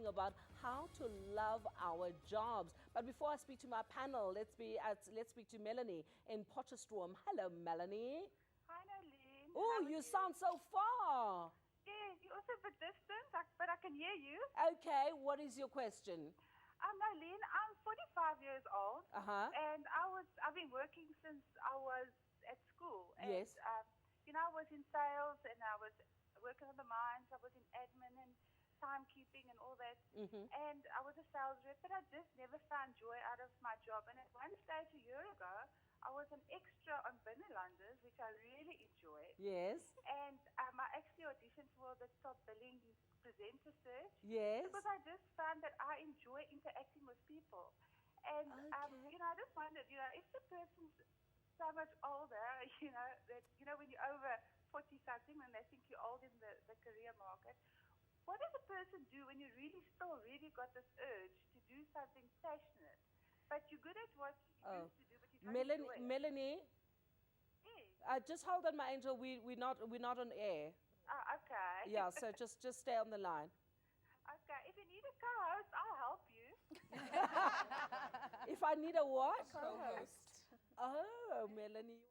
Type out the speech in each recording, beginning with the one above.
talking about how to love our jobs. But before I speak to my panel, let's speak to Melanie in Potchefstroom. Hello, Melanie. Hi, Noleen. Oh, you sound so far. Yes, you're also a bit distant, but I can hear you. Okay, what is your question? Noleen, I'm 45 years old, and I've been working since I was at school. Yes. And, I was in sales, and I was working on the mines. I was in admin and timekeeping and all that. And I was a sales rep, but I just never found joy out of my job. And at one stage a year ago, I was an extra on Binnenlanders, which I really enjoyed. Yes. And I actually auditioned for the top billing presenter search. Yes. Because I just found that I enjoy interacting with people. And, I just wondered, if the person's so much older, that, when you're over 40-something, when they think you're old in the career market, what does a person do when you really got this urge to do something passionate, but you're good at what you used to do, but you don't enjoy it? Melanie? Yes. Just hold on, my angel. We're not on air. Oh, okay. Yeah, so just stay on the line. Okay, if you need a co-host, I'll help you. If I need a what? Co-host. Oh, Melanie.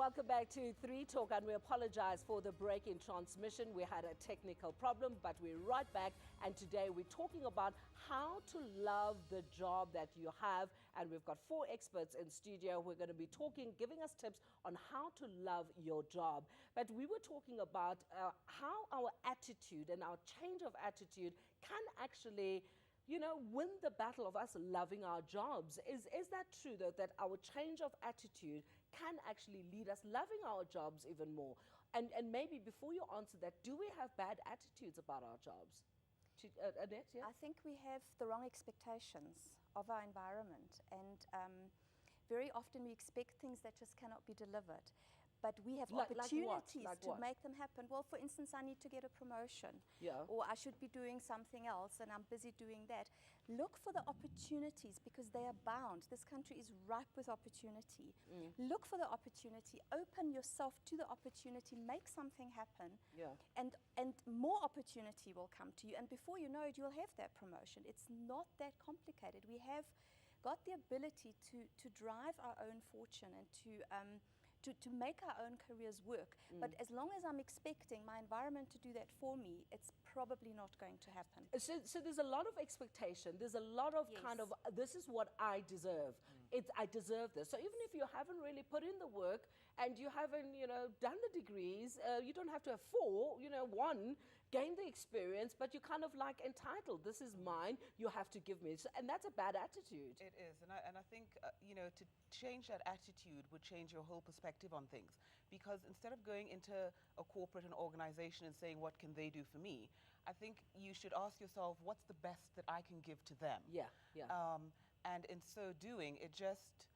Welcome back to 3 Talk, and we apologize for the break in transmission. We had a technical problem, but we're right back, and today we're talking about how to love the job that you have, and we've got 4 experts in studio who are going to be talking, giving us tips on how to love your job. But we were talking about how our attitude and our change of attitude can actually, you know, win the battle of us loving our jobs. Is that true, though, that our change of attitude can actually lead us loving our jobs even more? And maybe before you answer that, do we have bad attitudes about our jobs? Annette, yeah? I think we have the wrong expectations of our environment, and very often we expect things that just cannot be delivered. But we have opportunities to make them happen. Well, for instance, I need to get a promotion, or I should be doing something else, and I'm busy doing that. Look for the opportunities, because they abound. This country is ripe with opportunity. Look for the opportunity, open yourself to the opportunity, make something happen, and more opportunity will come to you. And before you know it, you'll have that promotion. It's not that complicated. We have got the ability to drive our own fortune and to make our own careers work. But as long as I'm expecting my environment to do that for me, it's probably not going to happen. So there's a lot of expectation. There's a lot of kind of, this is what I deserve. I deserve this. So even if you haven't really put in the work and you haven't, you know, done the degrees, you don't have to have 4, you know, 1, gain the experience, but you're kind of like entitled. This is mine. You have to give me. So, and that's a bad attitude. It is. And I think, you know, to change that attitude would change your whole perspective on things. Because instead of going into a corporate and organization and saying, what can they do for me? I think you should ask yourself, what's the best that I can give to them? And in so doing, it just,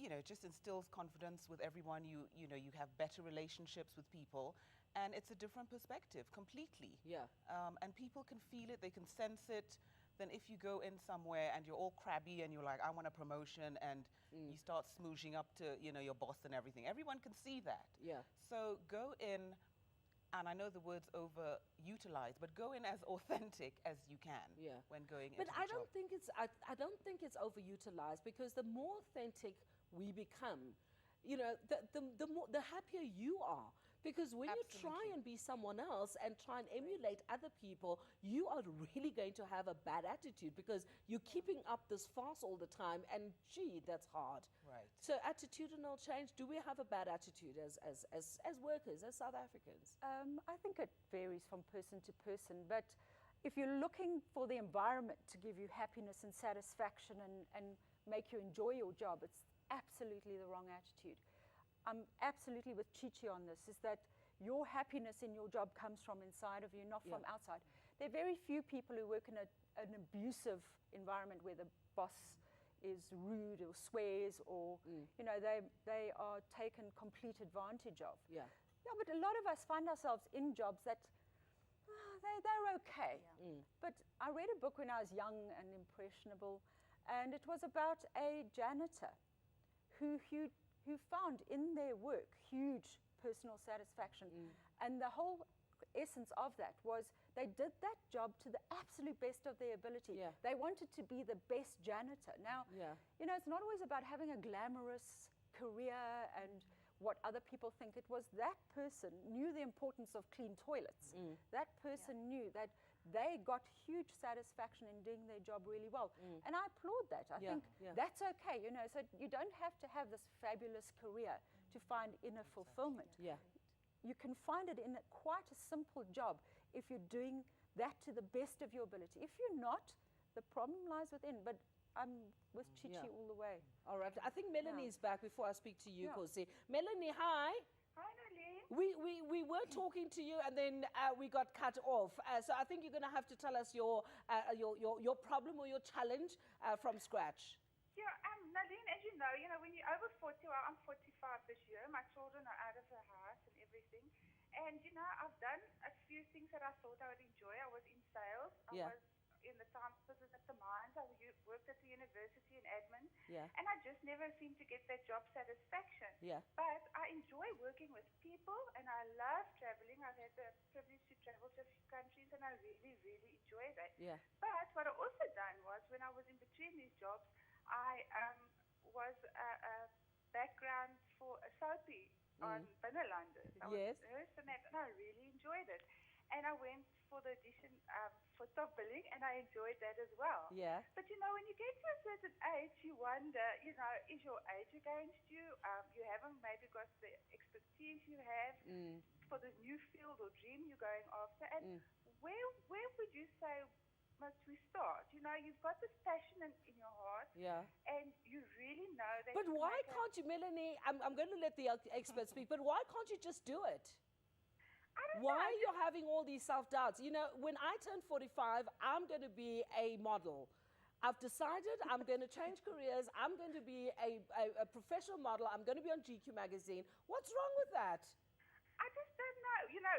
you know, just instills confidence with everyone. You know, you have better relationships with people, and it's a different perspective completely. And people can feel it, they can sense it. Then if you go in somewhere and you're all crabby and you're like, I want a promotion, and you start smooching up to, you know, your boss and everything, everyone can see that. So go in, and I know the word's overutilized, but go in as authentic as you can when going into the job. But I don't think it's overutilized, because the more authentic we become, you know, the happier you are. Because when you try and be someone else and try and emulate other people, you are really going to have a bad attitude, because you're keeping up this farce all the time, and gee, that's hard. So attitudinal change, do we have a bad attitude as workers, as South Africans? I think it varies from person to person, but if you're looking for the environment to give you happiness and satisfaction and make you enjoy your job, it's absolutely the wrong attitude. I'm absolutely with Chichi on this, is that your happiness in your job comes from inside of you, not from outside. There are very few people who work in an abusive environment where the boss is rude or swears, or you know, they are taken complete advantage of. But a lot of us find ourselves in jobs that they're okay. But I read a book when I was young and impressionable, and it was about a janitor who found in their work huge personal satisfaction. And the whole essence of that was they did that job to the absolute best of their ability. They wanted to be the best janitor. Now, you know, it's not always about having a glamorous career and what other people think. It was that person knew the importance of clean toilets. That person knew that they got huge satisfaction in doing their job really well. And I applaud that. I think that's okay, you know, so you don't have to have this fabulous career to find inner fulfillment. You can find it in quite a simple job if you're doing that to the best of your ability. If you're not, the problem lies within. But I'm with Chichi all the way. All right. I think Melanie's back before I speak to you, Kosi. Melanie, hi. Hi, Noleen. We were talking to you, and then we got cut off. So I think you're going to have to tell us your problem or your challenge from scratch. Noleen, as you know, when you're over 40, well, I'm 45 this year. My children are out of the house and everything. And, you know, I've done a few things that I thought I would enjoy. I was in sales. I was in the time business at the mines. I worked at the university in admin. And I just never seemed to get that job satisfaction. But I enjoy working with people, and I love traveling. I've had the privilege to travel to a few countries, and I really, really enjoy that. But what I also done was, when I was in between these jobs, I was a background for a soapy on Binnenlanders. I Yes. was nurse and that, and I really enjoyed it. And I went for the audition for top billing, and I enjoyed that as well. Yeah. But you know, when you get to a certain age, you wonder, you know, is your age against you? You haven't maybe got the expertise you have for the new field or dream you're going after. And where would you say must we start? You know, you've got this passion in your heart, and you really know that. But why can't you, Melanie? I'm going to let the experts speak, but why can't you just do it? Why are you having all these self-doubts? You know, when I turn 45, I'm going to be a model. I've decided I'm going to change careers. I'm going to be a professional model. I'm going to be on GQ magazine. What's wrong with that? I just don't know. You know,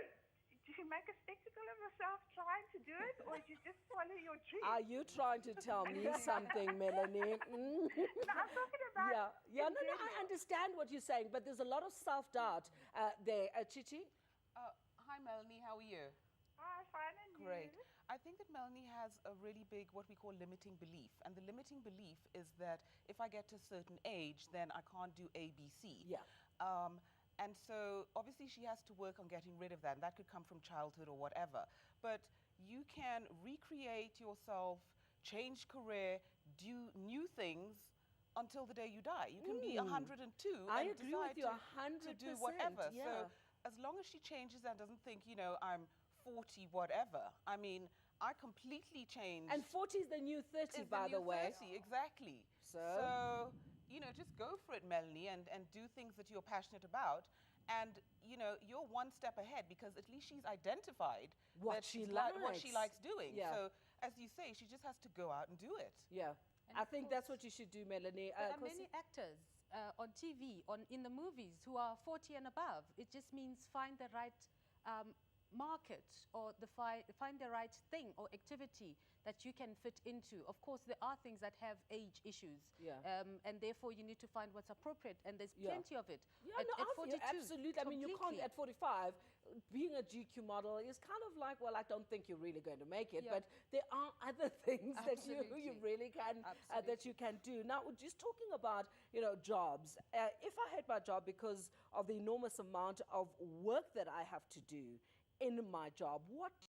do you make a spectacle of yourself trying to do it, or do you just follow your dream? Are you trying to tell me something, Melanie? No, I'm talking about... No, I understand what you're saying, but there's a lot of self-doubt there. Chichi? Hi, Melanie. How are you? Hi, fine, and Great. you? I think that Melanie has a really big, what we call limiting belief. And the limiting belief is that if I get to a certain age, then I can't do A, B, C. Yeah. And so obviously she has to work on getting rid of that. And that could come from childhood or whatever. But you can recreate yourself, change career, do new things until the day you die. You can be 102 I and agree decide with you 100%. to do whatever. Yeah. So as long as she changes and doesn't think, you know, I'm 40, whatever. I mean, I completely changed. And 40 is the new 30, by the way. 30, exactly. So, you know, just go for it, Melanie, and do things that you're passionate about. And, you know, you're one step ahead because at least she's identified what she likes doing. Yeah. So, as you say, she just has to go out and do it. Yeah. And I think that's what you should do, Melanie. There are many actors on TV, in the movies, who are 40 and above. It just means find the right market, or find the right thing or activity that you can fit into. Of course, there are things that have age issues, and therefore you need to find what's appropriate, and there's plenty of it. Yeah, at 42, absolutely. I mean, you can't, at 45, being a GQ model is kind of like, well, I don't think you're really going to make it, but there are other things that you really can, that you can do. Now, just talking about, you know, jobs, if I had my job because of the enormous amount of work that I have to do in my job, what